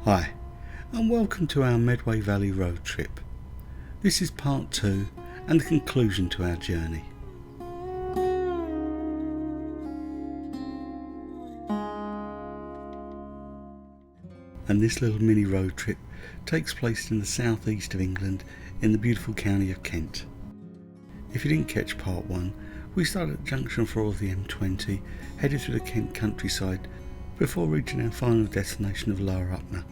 Hi, and welcome to our Medway Valley Road Trip. This is part 2 and the conclusion to our journey. And this little mini road trip takes place in the southeast of England in the beautiful county of Kent. If you didn't catch part 1, we started at junction 4 of the M20, headed through the Kent countryside before reaching our final destination of Lower Upnor.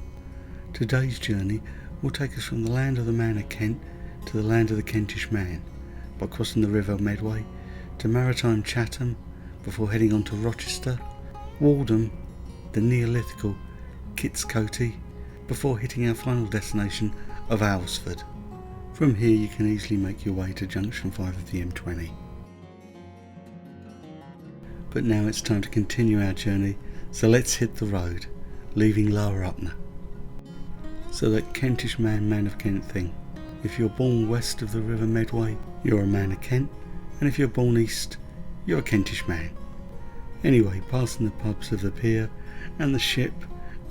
Today's journey will take us from the land of the man of Kent to the land of the Kentish man, by crossing the river Medway to maritime Chatham before heading on to Rochester, Wouldham, the neolithical Coty, before hitting our final destination of Aylesford. From here you can easily make your way to junction 5 of the M20. But now it's time to continue our journey, so let's hit the road, leaving Lower Upnor. So that Kentish man of Kent thing. If you're born west of the river Medway, you're a man of Kent, and if you're born east, you're a Kentish man. Anyway, passing the pubs of the pier and the ship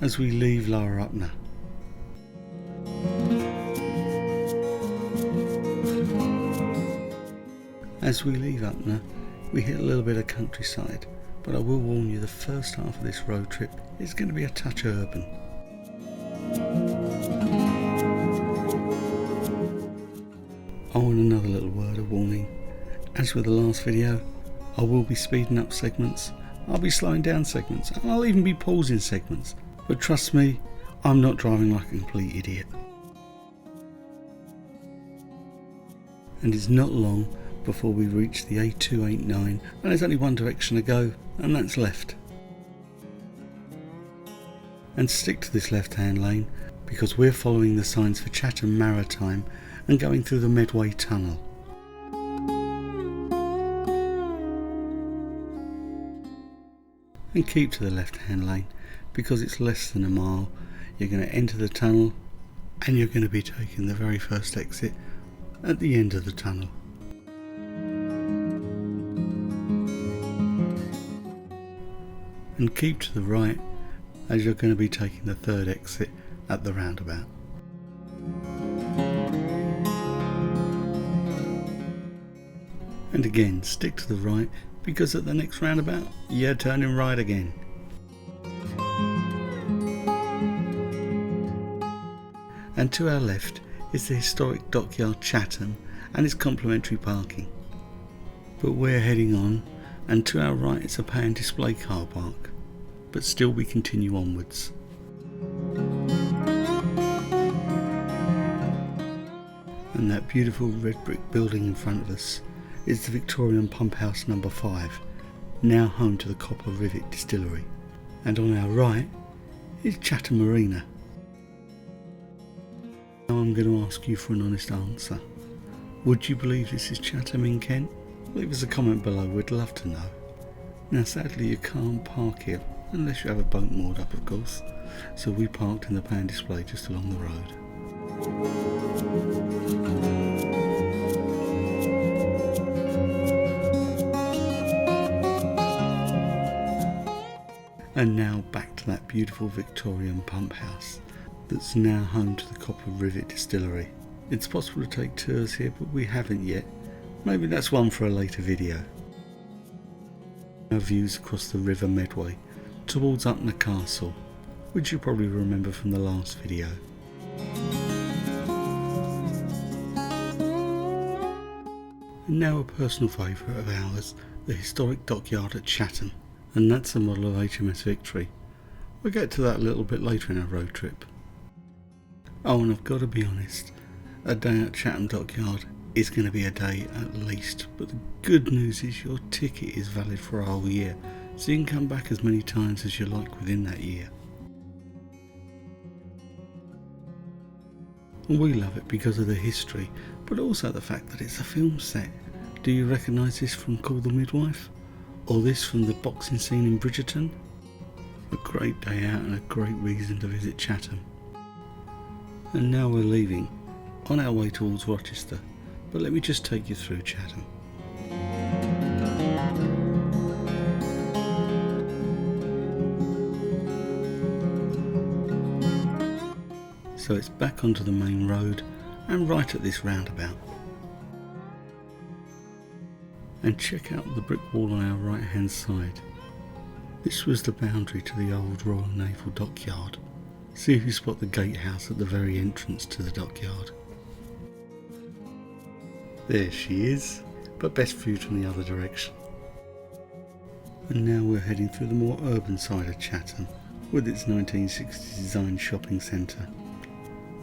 as we leave Lower Upnor. As we leave Upnor, we hit a little bit of countryside, but I will warn you the first half of this road trip is going to be a touch urban. Oh, and another little word of warning. As with the last video, I will be speeding up segments, I'll be slowing down segments, and I'll even be pausing segments. But trust me, I'm not driving like a complete idiot. And it's not long before we reach the A289, and there's only one direction to go, and that's left. And stick to this left-hand lane, because we're following the signs for Chatham Maritime and going through the Medway Tunnel. And keep to the left-hand lane, because it's less than a mile. You're going to enter the tunnel, and you're going to be taking the very first exit at the end of the tunnel. And keep to the right, as you're going to be taking the third exit at the roundabout. And again, stick to the right, because at the next roundabout, you're turning right again. And to our left is the historic Dockyard Chatham and its complimentary parking. But we're heading on, and to our right is a pay and display car park. But still we continue onwards. And that beautiful red brick building in front of us is the Victorian pump house number 5, now home to the Coppet Rivet Distillery. And on our right is Chatham Marina. Now I'm going to ask you for an honest answer. Would you believe this is Chatham in Kent? Leave us a comment below, we'd love to know. Now sadly you can't park here, unless you have a boat moored up of course, so we parked in the pay and display just along the road. And now back to that beautiful Victorian pump house that's now home to the Copper Rivet Distillery. It's possible to take tours here, but we haven't yet. Maybe that's one for a later video. Our views across the river Medway towards Upnor Castle, which you probably remember from the last video. And now a personal favourite of ours, the historic Dockyard at Chatham, and that's a model of HMS Victory. We'll get to that a little bit later in our road trip. Oh, and I've got to be honest, a day at Chatham Dockyard is going to be a day at least, but the good news is your ticket is valid for a whole year, so you can come back as many times as you like within that year. And we love it because of the history, but also the fact that it's a film set. Do you recognise this from Call the Midwife? Or this from the boxing scene in Bridgerton? A great day out and a great reason to visit Chatham. And now we're leaving, on our way towards Rochester, but let me just take you through Chatham. So it's back onto the main road and right at this roundabout. And check out the brick wall on our right hand side. This was the boundary to the old Royal Naval Dockyard. See if you spot the gatehouse at the very entrance to the dockyard. There she is, but best viewed from the other direction. And now we're heading through the more urban side of Chatham, with its 1960s design shopping centre.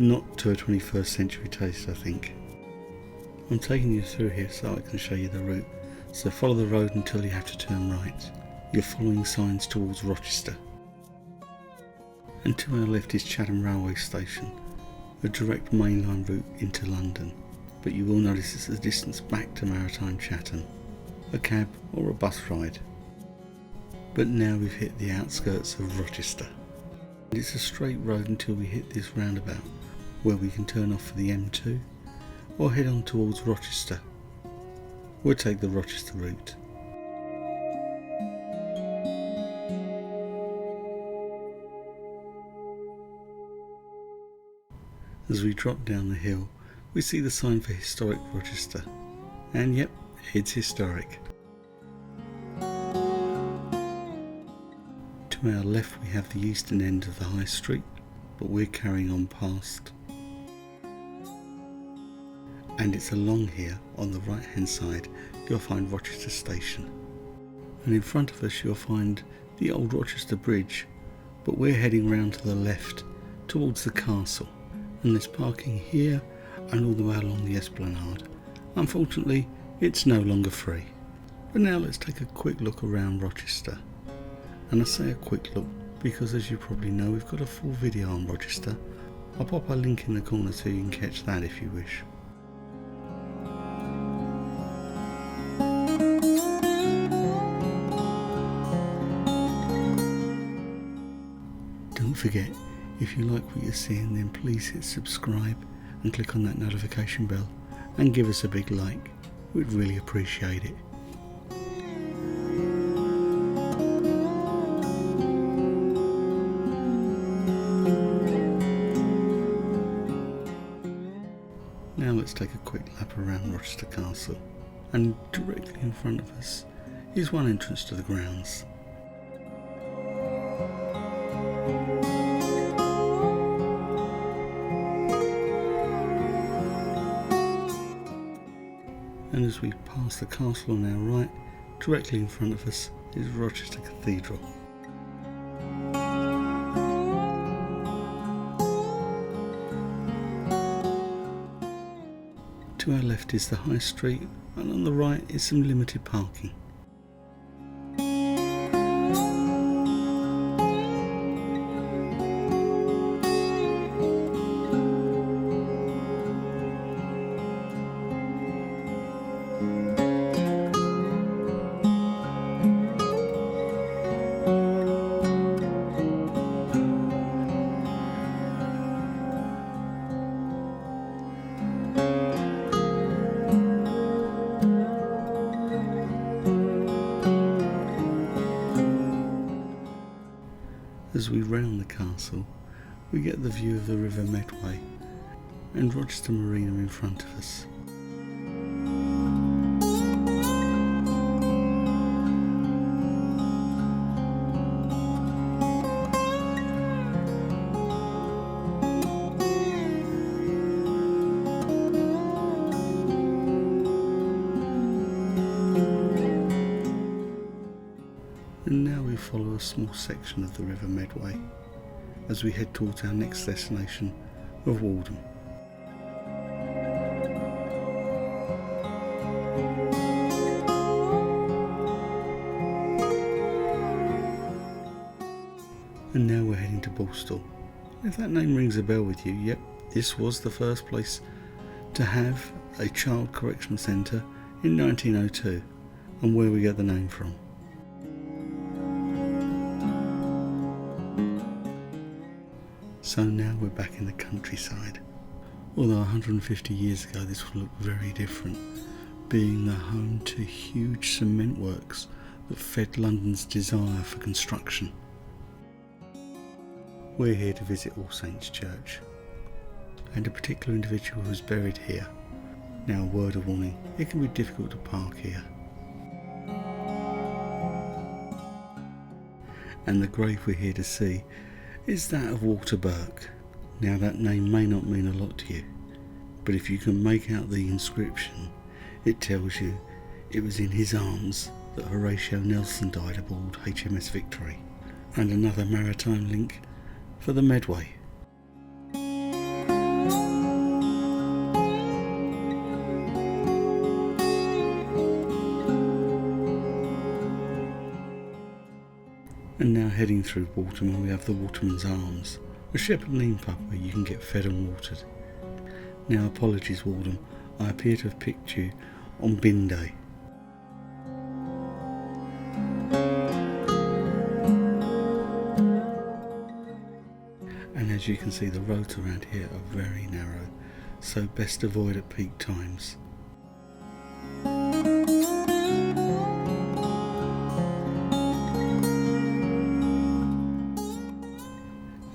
Not to a 21st century taste, I think. I'm taking you through here so I can show you the route, so follow the road until you have to turn right. You're following signs towards Rochester. And to our left is Chatham Railway Station, a direct mainline route into London, but you will notice it's a distance back to Maritime Chatham, a cab or a bus ride. But now we've hit the outskirts of Rochester. And it's a straight road until we hit this roundabout, where we can turn off for the M2 or head on towards Rochester. We'll take the Rochester route. As we drop down the hill, we see the sign for Historic Rochester, and yep, it's historic. To our left we have the eastern end of the High Street, but we're carrying on past. And it's along here, on the right hand side, you'll find Rochester Station. And in front of us you'll find the old Rochester Bridge, but we're heading round to the left, towards the castle. And there's parking here and all the way along the esplanade. Unfortunately, it's no longer free. But now let's take a quick look around Rochester. And I say a quick look because, as you probably know, we've got a full video on Rochester. I'll pop a link in the corner so you can catch that if you wish. Don't forget, if you like what you're seeing, then please hit subscribe and click on that notification bell and give us a big like. We'd really appreciate it. Now let's take a quick lap around Rochester Castle, and directly in front of us is one entrance to the grounds. And as we pass the castle on our right, directly in front of us is Rochester Cathedral. To our left is the High Street, and on the right is some limited parking. As we round the castle, we get the view of the River Medway and Rochester Marina in front of us. And now we follow a small section of the River Medway as we head towards our next destination of Wouldham. And now we're heading to Borstal. If that name rings a bell with you, yep, this was the first place to have a child correction centre in 1902, and where we get the name from. So now we're back in the countryside. Although 150 years ago this would look very different, being the home to huge cement works that fed London's desire for construction. We're here to visit All Saints Church, and a particular individual who's buried here. Now, a word of warning, it can be difficult to park here. And the grave we're here to see is that of Walter Burke. Now, that name may not mean a lot to you, but if you can make out the inscription, it tells you it was in his arms that Horation Nelson died aboard HMS Victory, and another maritime link for the Medway. And now heading through Wouldham, we have the Waterman's Arms, a shepherd neem pub where you can get fed and watered. Now, apologies Wouldham, I appear to have picked you on bin day. And as you can see, the roads around here are very narrow, so best avoid at peak times.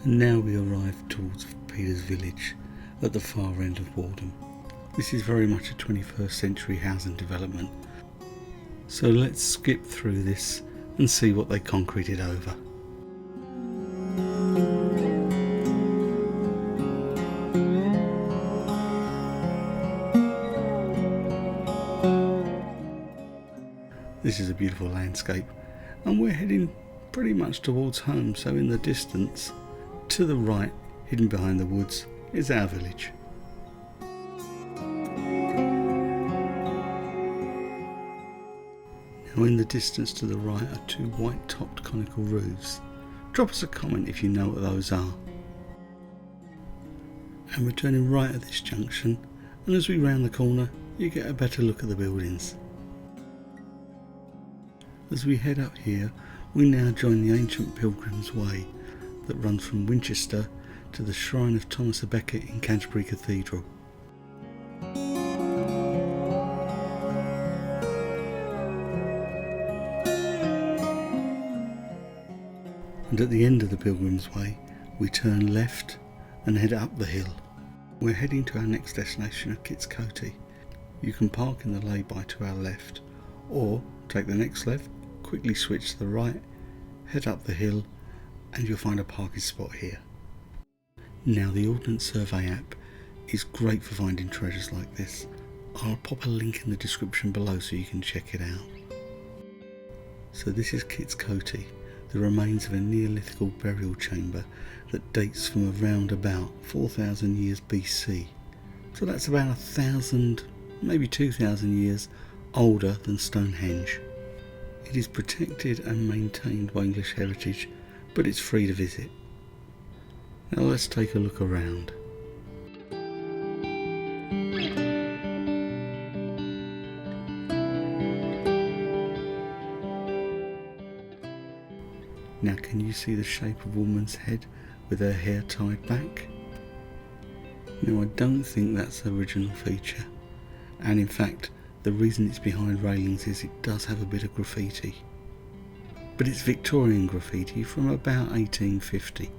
And now we arrive towards Peter's Village at the far end of Wouldham. This is very much a 21st century housing development, so let's skip through this and see what they concreted over. This is a beautiful landscape, and we're heading pretty much towards home, so in the distance to the right, hidden behind the woods, is our village. Now, in the distance to the right are two white-topped conical roofs. Drop us a comment if you know what those are. And we're turning right at this junction, and as we round the corner, you get a better look at the buildings. As we head up here, we now join the ancient Pilgrim's Way that runs from Winchester to the shrine of Thomas a Becket in Canterbury Cathedral. And at the end of the Pilgrim's Way, we turn left and head up the hill. We're heading to our next destination of Coty. You can park in the lay-by to our left, or take the next left, quickly switch to the right, head up the hill, and you'll find a parking spot here. Now, the Ordnance Survey app is great for finding treasures like this. I'll pop a link in the description below so you can check it out. So this is Coty, the remains of a neolithic burial chamber that dates from around about 4,000 years BC. So that's about 1,000, maybe 2,000 years older than Stonehenge. It is protected and maintained by English Heritage, but it's free to visit. Now let's take a look around. Now, can you see the shape of a woman's head with her hair tied back? Now, I don't think that's the original feature, and in fact the reason it's behind railings is it does have a bit of graffiti. But it's Victorian graffiti from about 1850.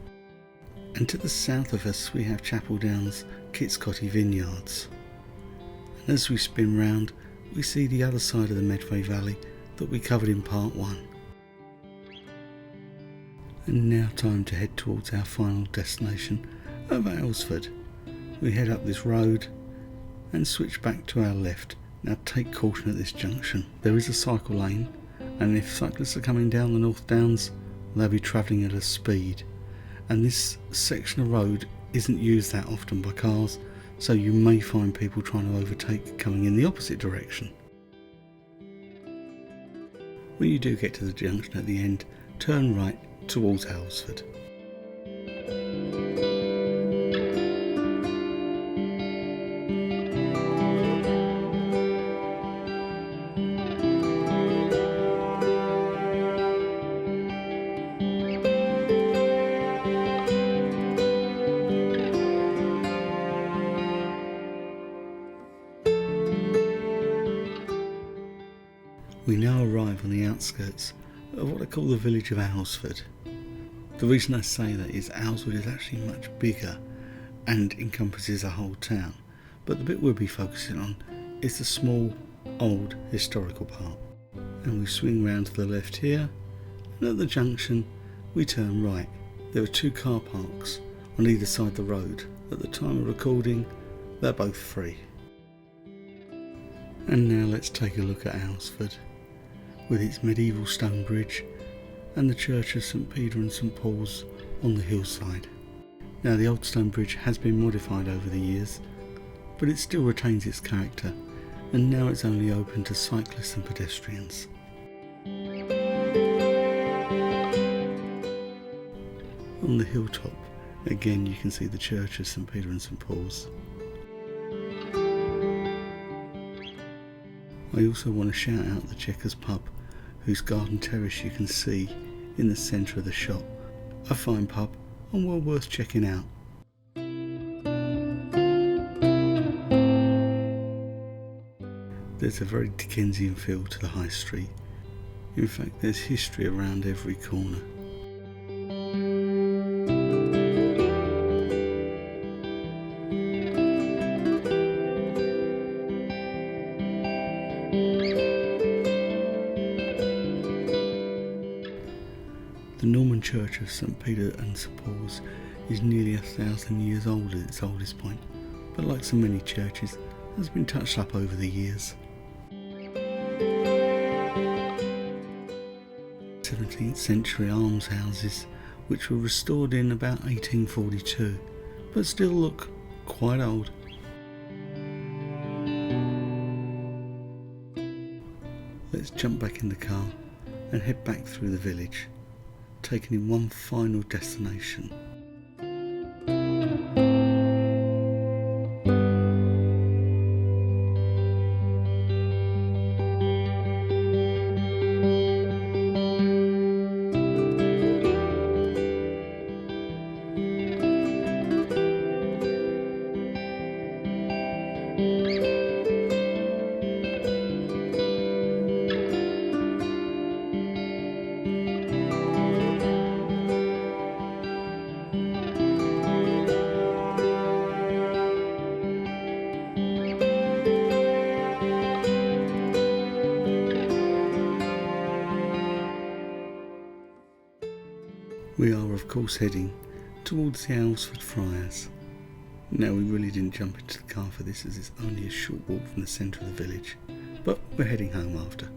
And to the south of us we have Chapel Down's Coty Vineyards. And as we spin round, we see the other side of the Medway Valley that we covered in part 1. And now time to head towards our final destination of Aylesford. We head up this road and switch back to our left. Now take caution at this junction. There is a cycle lane, and if cyclists are coming down the North Downs, they'll be travelling at a speed. And this section of road isn't used that often by cars, so you may find people trying to overtake coming in the opposite direction. When you do get to the junction at the end, turn right towards Aylesford. We now arrive on the outskirts of what I call the village of Aylesford. The reason I say that is Aylesford is actually much bigger and encompasses a whole town, but the bit we'll be focusing on is the small, old, historical part. And we swing round to the left here, and at the junction we turn right. There are 2 car parks on either side of the road. At the time of recording, they're both free. And now let's take a look at Aylesford, with its medieval stone bridge and the church of St Peter and St Paul's on the hillside. Now the old stone bridge has been modified over the years, but it still retains its character, and now it's only open to cyclists and pedestrians. On the hilltop, again you can see the church of St Peter and St Paul's. I also want to shout out the Checkers pub, whose garden terrace you can see in the centre of the shop. A fine pub and well worth checking out. There's a very Dickensian feel to the high street. In fact, there's history around every corner. The Norman church of St Peter and St Paul's is nearly 1,000 years old at its oldest point, but like so many churches, has been touched up over the years. 17th century almshouses, which were restored in about 1842, but still look quite old. Let's jump back in the car and head back through the village, taking in one final destination. We are of course heading towards the Aylesford Friars. Now we really didn't jump into the car for this, as it's only a short walk from the centre of the village, but we're heading home after.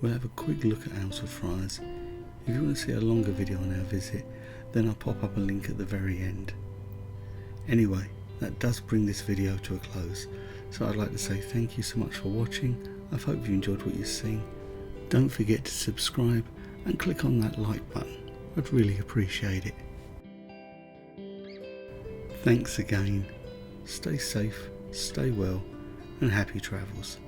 We'll have a quick look at Aylesford Friars. If you want to see a longer video on our visit, then I'll pop up a link at the very end. Anyway, that does bring this video to a close, so I'd like to say thank you so much for watching. I hope you enjoyed what you've seen. Don't forget to subscribe and click on that like button. I'd really appreciate it. Thanks again. Stay safe, stay well, and happy travels.